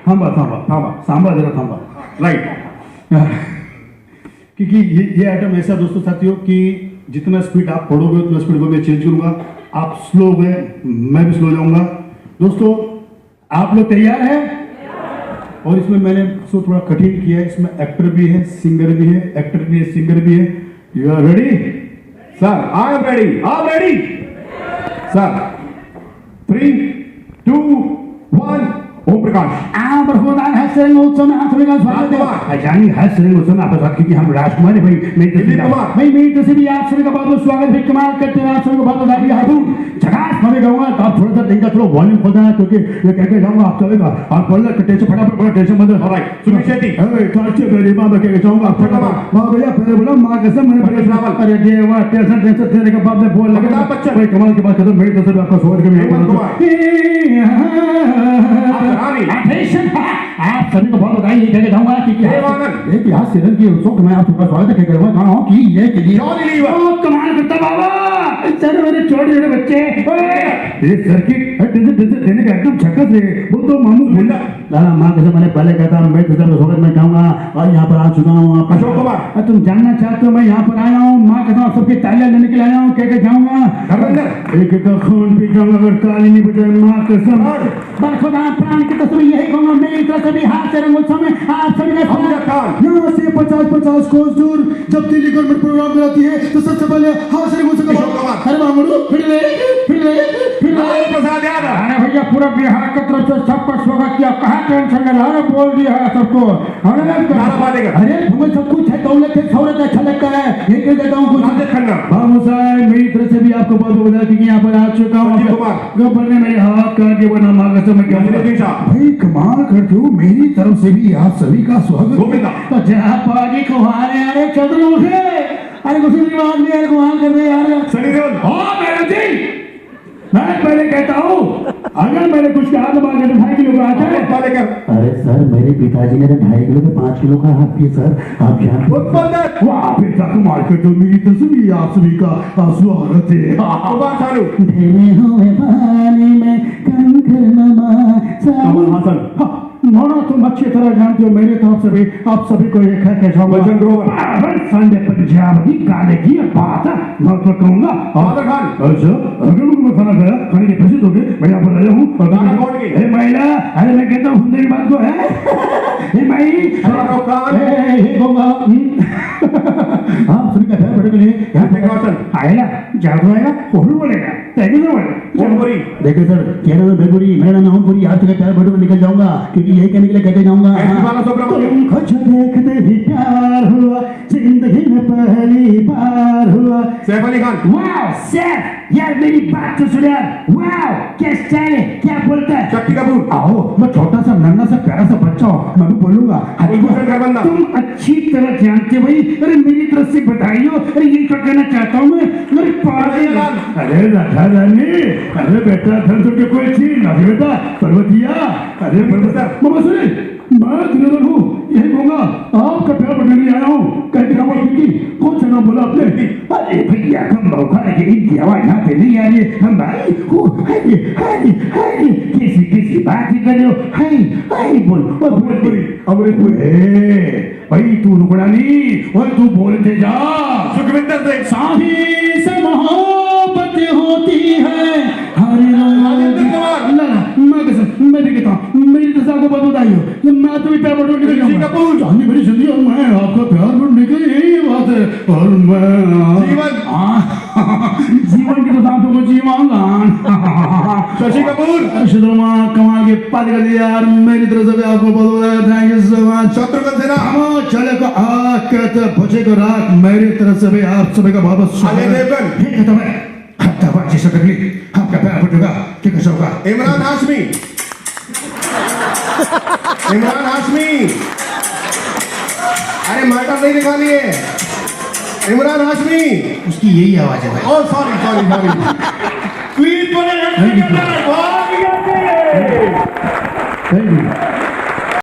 थांबा थांबा थांबा सांबा जरा थांबा राइट क्योंकि ये आइटम ऐसा दोस्तों साथियों कि जितना स्पीड आप पढ़ोगे उतना स्पीड को मैं चेंज करूंगा। आप स्लो गए मैं भी स्लो जाऊंगा। दोस्तों आप लोग तैयार हैं? और इसमें मैंने सो थोड़ा कठिन किया है। इसमें एक्टर भी है, सिंगर भी है, एक्टर भी है, सिंगर भी है। You are ready? Sir I am ready. आप रेडी? सर 3, 2, 1 ओम प्रकाश बरखुरदान हंसरेंगे उत्सव में आप सभी का स्वागत है। जानी हंसरेंगे उत्सव में आपका स्वागत क्योंकि हम राजकुमार है भाई। मेरी तरफ से भी आप सभी का बहुत बहुत स्वागत है। कमाल करते हैं आप सभी को बहुत बहुत बधाई। झकास मैं गाऊंगा तो आप थोड़ा सा इनका थोड़ा वॉल्यूम खोलना है क्योंकि ये कह के जाऊंगा आप चलेगा। आप बोल रहे टेंशन फटाफट बोलो टेंशन मत लो। राइट सुनील शेट्टी तो अच्छे मेरी मां कह के जाऊंगा आप फटाफट मां भैया पहले बोला मां कसम मैंने पहले रावल अरे देवा टेंशन टेंशन तेरे के बाप ने बोल लगा बच्चा भाई कमाल की बात कर मेरी तरफ से आपका स्वागत है। आप सभी को बहुत बधाई कह के जाऊंगा कि इतिहास सीजन की उत्सव में आप सबका स्वागत है कह रहा हूं कि ये के लिए कमाल करता बाबा सर मेरे छोटे छोटे बच्चे ये सर्किट देने का एकदम झक्कस है। वो तो मामू बोला लाला माँ कैसे मैंने पहले कहता मैं तुझे स्वागत में कहूंगा और यहाँ पर आ चुका हूँ। अशोक कुमार तुम जानना चाहते हो मैं यहाँ पर आया हूँ। माँ कहता हूँ सबकी तालियां लेने के लिए आया हूँ कह के जाऊंगा। एक का खून पी जाऊंगा अगर ताली नहीं बजाए माँ कसम बरखुदा प्राण की कसम यही कहूंगा। मेरी तरफ से भी हाथ से रंगोत्सव में आप सभी का यहाँ से 50-50 कोस दूर जब दिल्ली गवर्नमेंट प्रोग्राम कराती है तो सबसे पहले हाथ से रंगोत्सव का अरे मामू फिर ले प्रसाद यादव अरे भैया पूरा बिहार की तरफ से सबका स्वागत किया। कहाँ टेंशन में लाना बोल दिया है सबको। अरे तुम्हें सब कुछ है दौलत है शौहरत अच्छा लगता है ये कह देता हूँ कुछ बाबू साहब मेरी तरफ से भी आपको बहुत बता क्योंकि यहाँ पर आ चुका हूँ। गब्बर ने मेरे हाथ का के बना मांगा तो मैं क्या भाई कमाल करते हो। मेरी तरफ से भी आप सभी का स्वागत। तो जहाँ पाजी को हारे अरे चंद्र उठे अरे कुछ भी बात नहीं यार कमाल कर रहे यार सनी देओल। हाँ मेरा जी मैं पहले कहता हूँ अगर मैंने कुछ कहा तो बात 2.5 किलो का आता है। अरे सर मेरे पिताजी ने 2.5 किलो के 5 किलो का हाथ किया सर आप जानते वो आप मार्केट तो मेरी तस्वीर आप सभी का स्वागत है। धीरे हुए पानी में कंकर नमा मोना तुम अच्छी तरह जानते हो मेरे तरफ से भी आप सभी को एक है के संजय पंजाब की काले की बात मैं तो कहूंगा अच्छा अगर मैं खाना खाया खाने के पैसे दोगे मैं यहाँ पर आया हूँ अरे महिला अरे मैं कहता हूँ सुंदरी बात को है आप सभी का ध्यान रखने के लिए यहाँ आएगा जादू आएगा वो भी बोलेगा देखिए सर कहना तो बेगुरी मेरा नाम पूरी आज तक प्यार बड़े में निकल जाऊंगा क्योंकि यही कहने के लिए कहते जाऊंगा कुछ देखते भी प्यार हुआ जिंदगी में पहली बार हुआ। सैफ अली खान वाह सैफ यार मेरी बात तो सुन यार वाह क्या स्टाइल है क्या बोलता है। शक्ति कपूर आओ मैं छोटा सा नन्हा सा प्यारा सा बच्चा हूँ मैं भी बोलूंगा तुम अच्छी तरह जानते भाई। अरे मेरी तरफ से बधाई हो। अरे ये क्या कहना चाहता हूँ मैं अरे राधा रानी अरे बेटा धन तो कोई चीज ना बेटा पर्वतिया अरे मामा सुने मैं दिनों हूँ यही कहूँगा आपका प्यार बढ़ने के लिए आया हूँ कहीं कौन सा नाम बोला आपने। अरे भैया हम मौका लगे इनकी आवाज यहाँ पे नहीं आ रही है हम भाई किसी बात ही कर रहे हो बोल अमृत भाई तू रुकना नहीं और तू बोलते जा। सुखविंदर सिंह साही से मोहब्बत होती है मैं भी कहता हूँ मेरी तो आपको बहुत बधाई हो। मैं तो भी प्यार बढ़ने के लिए जानी मेरी जिंदगी और मैं आपका प्यार बढ़ने के लिए यही बात है और मैं जीवन की तो दांतों को जीवन शशि कपूर शुद्रमा कमाल के पाद कर दिया यार मेरी तरफ से आपको बहुत बधाई। Thank you so much. Shatrughan Sinha चले को आग कहते बचे को रात मेरी तरफ से भी आप सभी का बहुत बहुत स्वागत। आपका प्यार बढ़ेगा ठीक होगा। इमरान हाशमी अरे मार्टर नहीं दिखा लिए इमरान हाशमी उसकी यही आवाज है भाई। सॉरी प्लीज बोले थैंक यू।